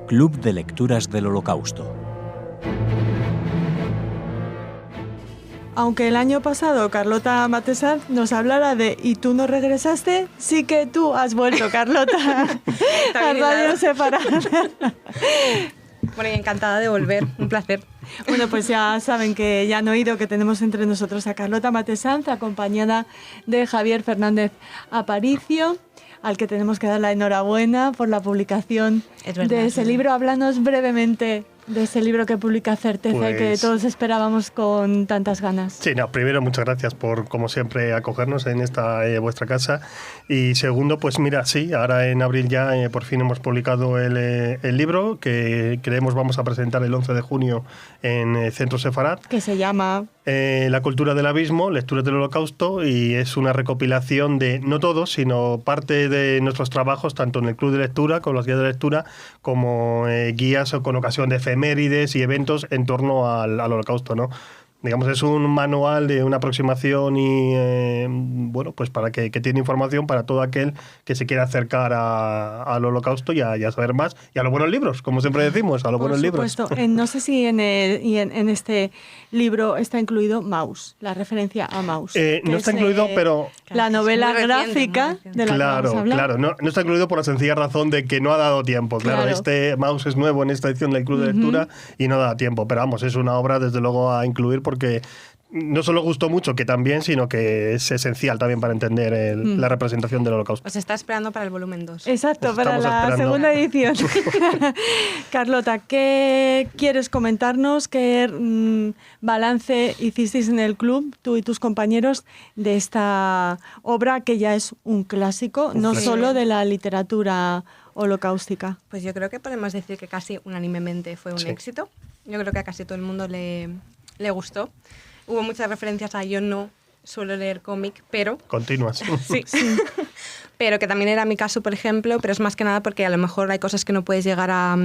Club de Lecturas del Holocausto. Aunque el año pasado Carlota Matesanz nos hablara de "y tú no regresaste", sí que tú has vuelto, Carlota, a Radio Separada. Bueno, y encantada de volver, un placer. Bueno, pues ya saben que ya han oído que tenemos entre nosotros a Carlota Matesanz, acompañada de Javier Fernández Aparicio, al que tenemos que dar la enhorabuena por la publicación de ese libro. Háblanos brevemente de ese libro que publica Certeza y que todos esperábamos con tantas ganas. Sí, no, primero, muchas gracias por, como siempre, acogernos en esta vuestra casa. Y segundo, pues mira, sí, ahora en abril ya por fin hemos publicado el libro que creemos vamos a presentar el 11 de junio en Centro Sefarad. Que se llama... La cultura del abismo, lecturas del Holocausto, y es una recopilación de, no todos, sino parte de nuestros trabajos, tanto en el Club de Lectura, con las guías de lectura, como guías o con ocasión de efemérides y eventos en torno al Holocausto, ¿no? Digamos, es un manual de una aproximación y, bueno, pues para que tiene información para todo aquel que se quiera acercar al Holocausto y a saber más. Y a los buenos libros, como siempre decimos, a los buenos libros. Por supuesto. No sé si en este libro está incluido Maus, la referencia a Maus. No está incluido, pero... La novela gráfica de la que vamos a hablar. Claro. No está incluido por la sencilla razón de que no ha dado tiempo. Claro. Este Maus es nuevo en esta edición del Club de Lectura y no da tiempo. Pero vamos, es una obra desde luego a incluir porque no solo gustó mucho, que también, sino que es esencial también para entender la representación del Holocausto. Os está esperando para el volumen 2. Exacto, para la segunda edición. Carlota, ¿qué quieres comentarnos? ¿Qué balance hicisteis en el club, tú y tus compañeros, de esta obra que ya es un clásico, no solo de la literatura holocaustica? Pues yo creo que podemos decir que casi unánimemente fue un éxito. Yo creo que a casi todo el mundo le gustó. Hubo muchas referencias a yo no suelo leer cómic, pero... Continuas. Sí. Pero que también era mi caso, por ejemplo, pero es más que nada porque a lo mejor hay cosas que no puedes llegar a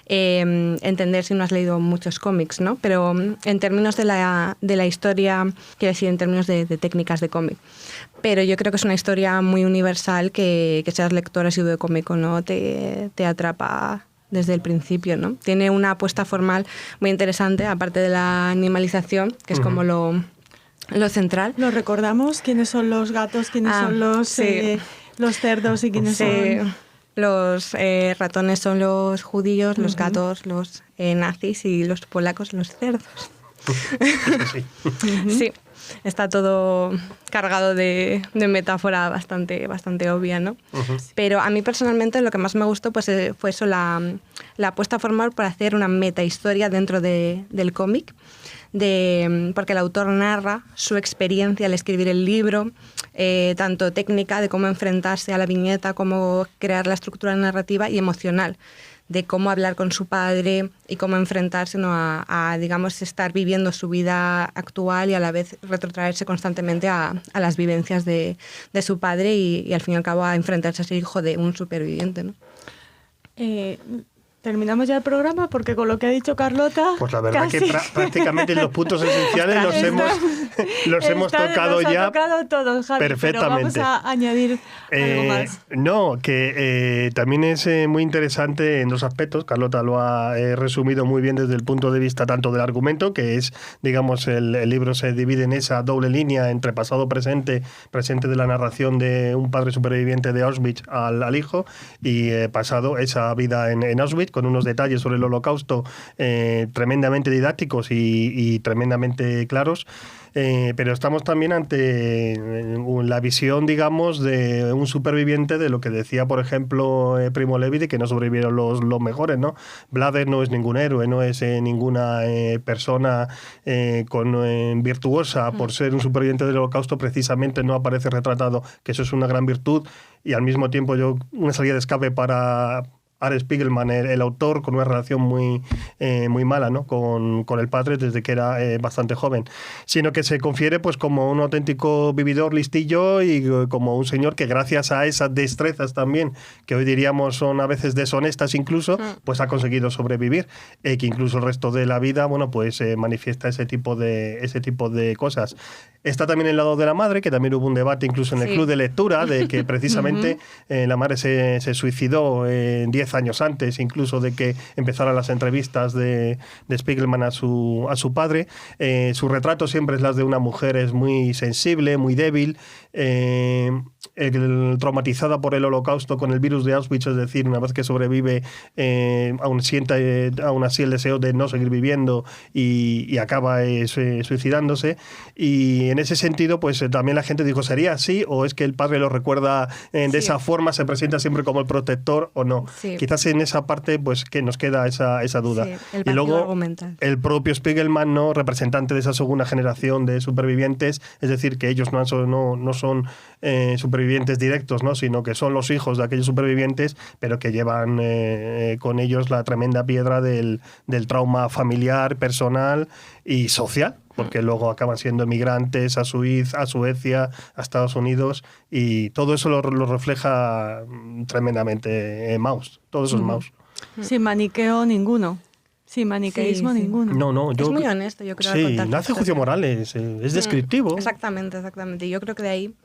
entender si no has leído muchos cómics, ¿no? Pero en términos de la historia, quiero decir, en términos de técnicas de cómic. Pero yo creo que es una historia muy universal que seas lector asiduo de cómic o no, te atrapa desde el principio, ¿no? Tiene una apuesta formal muy interesante, aparte de la animalización, que es como lo central. ¿Lo recordamos? ¿Quiénes son los gatos? ¿Quiénes son los cerdos? ¿Y quiénes son...? Los ratones son los judíos, los gatos los nazis y los polacos los cerdos. Sí, está todo cargado de metáfora bastante obvia, ¿no? Pero a mí personalmente lo que más me gustó pues, fue eso, la apuesta formal por hacer una metahistoria dentro del cómic, porque el autor narra su experiencia al escribir el libro, tanto técnica de cómo enfrentarse a la viñeta, cómo crear la estructura narrativa, y emocional, de cómo hablar con su padre y cómo enfrentarse, ¿no?, a digamos, estar viviendo su vida actual y a la vez retrotraerse constantemente a las vivencias de su padre y al fin y al cabo a enfrentarse a ser hijo de un superviviente, ¿no? ¿Terminamos ya el programa? Porque con lo que ha dicho Carlota... Pues la verdad que prácticamente los puntos esenciales los hemos tocado ya todos, Javi, perfectamente. Pero vamos a añadir algo más. No, que también es muy interesante en dos aspectos. Carlota lo ha resumido muy bien desde el punto de vista tanto del argumento, que es, digamos, el libro se divide en esa doble línea entre pasado-presente de la narración de un padre superviviente de Auschwitz al hijo, y pasado, esa vida en Auschwitz, con unos detalles sobre el Holocausto tremendamente didácticos y tremendamente claros. Pero estamos también ante la visión, digamos, de un superviviente de lo que decía, por ejemplo, Primo Levi, de que no sobrevivieron los mejores, ¿no? Blader no es ningún héroe, no es ninguna persona virtuosa por ser un superviviente del Holocausto. Precisamente no aparece retratado que eso es una gran virtud, y al mismo tiempo una salida de escape para Art Spiegelman, el autor, con una relación muy mala, ¿no?, con el padre desde que era bastante joven, sino que se confiere pues como un auténtico vividor listillo y como un señor que, gracias a esas destrezas también, que hoy diríamos son a veces deshonestas incluso, pues ha conseguido sobrevivir, que incluso el resto de la vida, bueno, pues manifiesta ese tipo de cosas. Está también el lado de la madre, que también hubo un debate incluso en el club de lectura, de que precisamente la madre se suicidó 10 10 años antes, incluso de que empezaran las entrevistas de Spiegelman a su padre. Su retrato siempre es las de una mujer, es muy sensible, muy débil, traumatizada por el Holocausto con el virus de Auschwitz, es decir, una vez que sobrevive, aún siente aún así el deseo de no seguir viviendo y acaba suicidándose. Y en ese sentido, pues también la gente dijo, ¿sería así o es que el padre lo recuerda de esa forma, se presenta siempre como el protector o no? Sí. Quizás en esa parte pues que nos queda esa duda. Sí, y luego argumental. El propio Spiegelman, ¿no?, representante de esa segunda generación de supervivientes, es decir, que ellos no son supervivientes directos, ¿no?, sino que son los hijos de aquellos supervivientes, pero que llevan con ellos la tremenda piedra del trauma familiar, personal y social, porque luego acaban siendo emigrantes a Suecia, a Estados Unidos, y todo eso lo refleja tremendamente Maus, todo eso es Maus. Sin maniqueo ninguno. Sin maniqueísmo ninguno. No, es muy honesto, yo creo. Sí, no hace juicio Morales, es descriptivo. Exactamente. Y yo creo que de ahí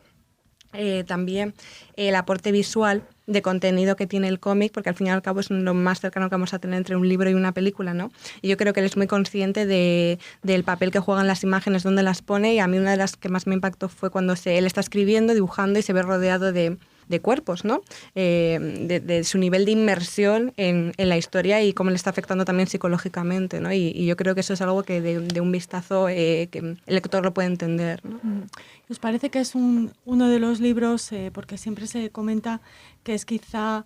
también el aporte visual de contenido que tiene el cómic, porque al fin y al cabo es lo más cercano que vamos a tener entre un libro y una película, ¿no? Y yo creo que él es muy consciente del papel que juegan las imágenes, dónde las pone, y a mí una de las que más me impactó fue cuando él está escribiendo, dibujando y se ve rodeado de cuerpos, ¿no? De su nivel de inmersión en la historia y cómo le está afectando también psicológicamente, ¿no? Y yo creo que eso es algo que de un vistazo que el lector lo puede entender, ¿no? ¿Os parece que es uno de los libros, porque siempre se comenta que es quizá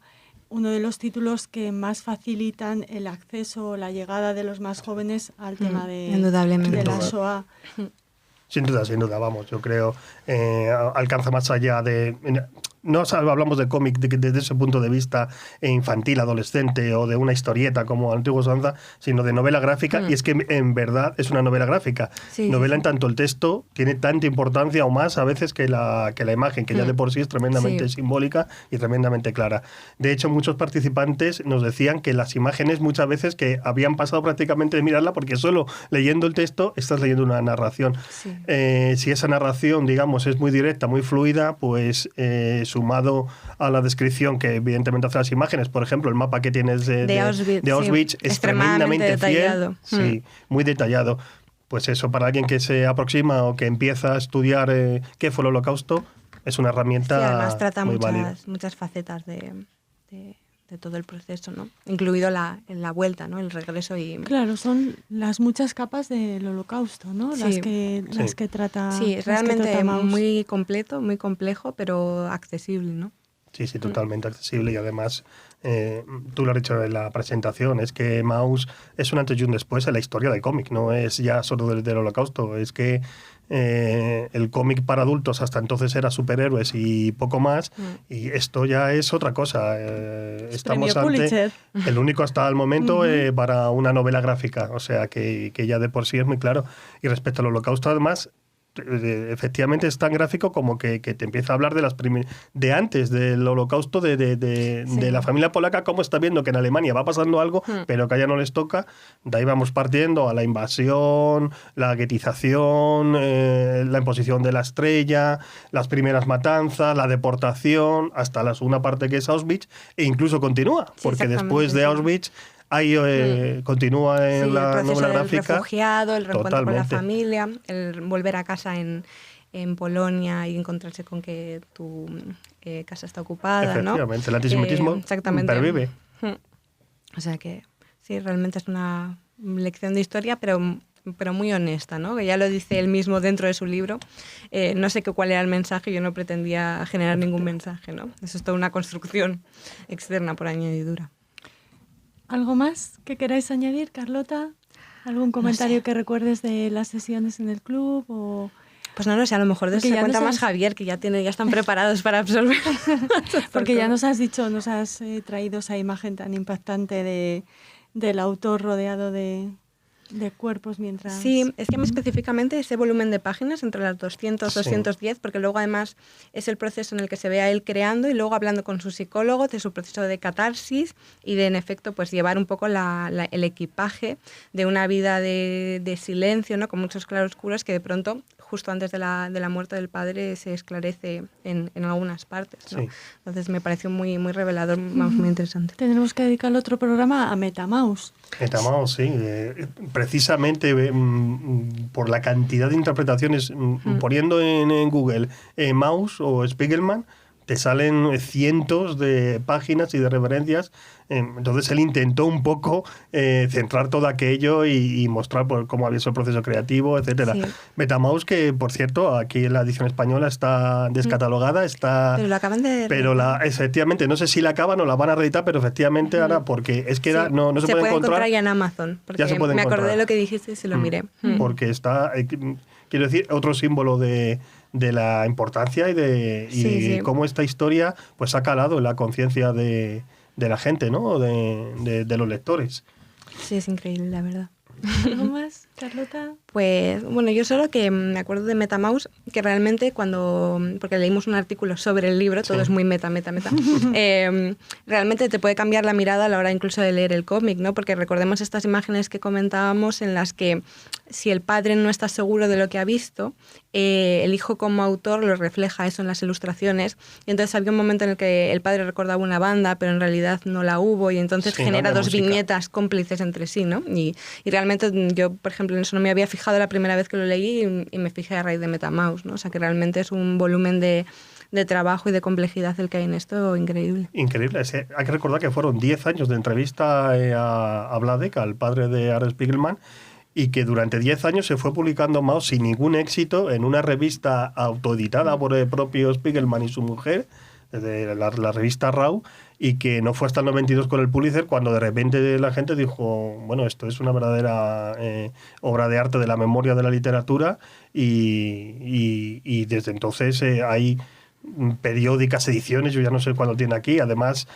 uno de los títulos que más facilitan el acceso o la llegada de los más jóvenes al tema de la Shoah? Sin duda, vamos, yo creo alcanza más allá de... No hablamos de cómic desde ese punto de vista infantil, adolescente o de una historieta como Antiguo Sanza, sino de novela gráfica, y es que en verdad es una novela gráfica. Novela en tanto el texto tiene tanta importancia o más a veces que la imagen, que ya de por sí es tremendamente simbólica y tremendamente clara. De hecho, muchos participantes nos decían que las imágenes muchas veces que habían pasado prácticamente de mirarla porque solo leyendo el texto estás leyendo una narración. Si esa narración, digamos, es muy directa, muy fluida, pues sumado a la descripción que evidentemente hace las imágenes, por ejemplo, el mapa que tienes de Auschwitz es tremendamente detallado. Fiel, muy detallado. Pues eso, para alguien que se aproxima o que empieza a estudiar qué fue el Holocausto, es una herramienta además trata muy válida. muchas facetas de todo el proceso, ¿no? Incluido la vuelta, ¿no? El regreso y... Claro, son las muchas capas del Holocausto, ¿no? Las que trata. Sí, es realmente muy completo, muy complejo, pero accesible, ¿no? Sí, totalmente accesible y además, tú lo has dicho en la presentación, es que Maus es un antes y un después en la historia del cómic, no es ya solo del Holocausto, es que el cómic para adultos hasta entonces era superhéroes y poco más, y esto ya es otra cosa. Estamos ante Pulitzer. el único hasta el momento para una novela gráfica, o sea que ya de por sí es muy claro. Y respecto al Holocausto, además, efectivamente es tan gráfico como que te empieza a hablar de antes del Holocausto, de la familia polaca, cómo está viendo que en Alemania va pasando algo, pero que allá no les toca. De ahí vamos partiendo a la invasión, la guetización, la imposición de la estrella, las primeras matanzas, la deportación, hasta la segunda parte que es Auschwitz, e incluso continúa, porque después de Auschwitz ahí continúa en la novela gráfica. El refugiado, el reencuentro con la familia, el volver a casa en Polonia y encontrarse con que tu casa está ocupada, Efectivamente, el antisemitismo pervive. O sea que sí, realmente es una lección de historia, pero muy honesta, ¿no? Que ya lo dice él mismo dentro de su libro. No sé cuál era el mensaje, yo no pretendía generar ningún mensaje, ¿no? Eso es toda una construcción externa por añadidura. ¿Algo más que queráis añadir, Carlota? ¿Algún comentario que recuerdes de las sesiones en el club? O... Pues no lo sé, a lo mejor de eso se cuenta más Javier, que ya están preparados para absorber. Porque ya nos has dicho, nos has traído esa imagen tan impactante del autor rodeado de cuerpos mientras... Sí, es que específicamente ese volumen de páginas, entre las 200, 210, porque luego además es el proceso en el que se ve a él creando y luego hablando con su psicólogo de su proceso de catarsis y de, en efecto, pues llevar un poco el equipaje de una vida de silencio, ¿no? Con muchos claroscuros que de pronto justo antes de la muerte del padre se esclarece en algunas partes, ¿no? Sí. Entonces me pareció muy, muy revelador, muy interesante. Tenemos que dedicar otro programa a MetaMouse. MetaMouse, sí. Precisamente por la cantidad de interpretaciones, poniendo en Google Maus o Spiegelman, te salen cientos de páginas y de referencias. Entonces él intentó un poco centrar todo aquello y mostrar cómo había sido el proceso creativo, etcétera. Sí. MetaMouse, que por cierto, aquí en la edición española está descatalogada, está... Pero lo acaban de... Pero efectivamente, no sé si la acaban o la van a reeditar, pero efectivamente ahora, porque es que era, Sí. no se puede encontrar ya en Amazon, porque Ya se puede me acordé encontrar. de lo que dijiste y se lo miré. Porque está, quiero decir, otro símbolo de la importancia y Sí. cómo esta historia pues ha calado en la conciencia de la gente, ¿no? De los lectores. Sí, es increíble, la verdad. ¿Algo más, Carlota? Pues bueno, yo solo que me acuerdo de MetaMouse, que realmente porque leímos un artículo sobre el libro, todo es muy meta, realmente te puede cambiar la mirada a la hora incluso de leer el cómic, ¿no? Porque recordemos estas imágenes que comentábamos en las que si el padre no está seguro de lo que ha visto, el hijo como autor lo refleja eso en las ilustraciones, y entonces había un momento en el que el padre recordaba una banda, pero en realidad no la hubo, y entonces genera dos viñetas cómplices entre sí, ¿no? Y realmente yo, por ejemplo, en eso no me había fijado la primera vez que lo leí y me fijé a raíz de MetaMouse, ¿no? O sea que realmente es un volumen de trabajo y de complejidad el que hay en esto increíble. Increíble. Hay que recordar que fueron 10 años de entrevista a Vladek, al padre de Art Spiegelman, y que durante 10 años se fue publicando Maus sin ningún éxito en una revista autoeditada por el propio Spiegelman y su mujer, de la revista Raw, y que no fue hasta el 92 con el Pulitzer cuando de repente la gente dijo, bueno, esto es una verdadera obra de arte de la memoria de la literatura, y desde entonces hay periódicas ediciones, yo ya no sé cuándo tiene aquí, además...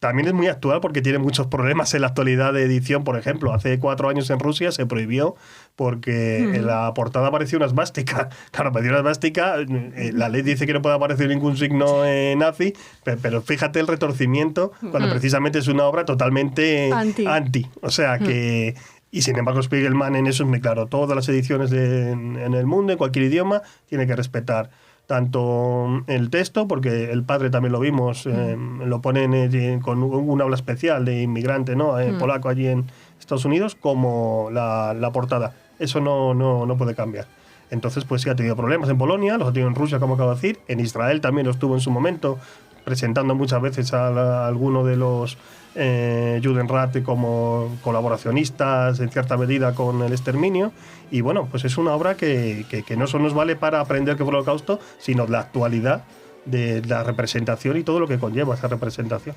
También es muy actual porque tiene muchos problemas en la actualidad de edición. Por ejemplo, hace 4 años en Rusia se prohibió porque en la portada apareció una esvástica. Claro, apareció una esvástica, la ley dice que no puede aparecer ningún signo nazi, pero fíjate el retorcimiento cuando precisamente es una obra totalmente anti. O sea que... Y sin embargo Spiegelman en eso es muy claro. Todas las ediciones en el mundo, en cualquier idioma, tiene que respetar tanto el texto, porque el padre también lo vimos, lo ponen con un habla especial de inmigrante, ¿no? Polaco allí en Estados Unidos, como la portada. Eso no puede cambiar. Entonces, pues sí ha tenido problemas en Polonia, los ha tenido en Rusia, como acabo de decir, en Israel también lo estuvo en su momento, presentando muchas veces a alguno de los Judenrat como colaboracionistas en cierta medida con el exterminio, y bueno, pues es una obra que no solo nos vale para aprender qué fue el Holocausto, sino la actualidad de la representación y todo lo que conlleva esa representación.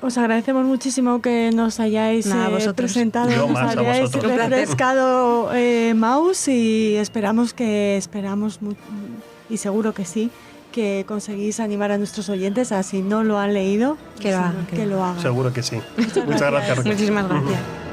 Os agradecemos muchísimo que nos hayáis presentado, Yo nos más, hayáis refrescado Maus, y esperamos y seguro que sí, que conseguís animar a nuestros oyentes a, si no lo han leído, que lo hagan. Que lo hagan. Seguro que sí. Muchas gracias. Muchísimas gracias.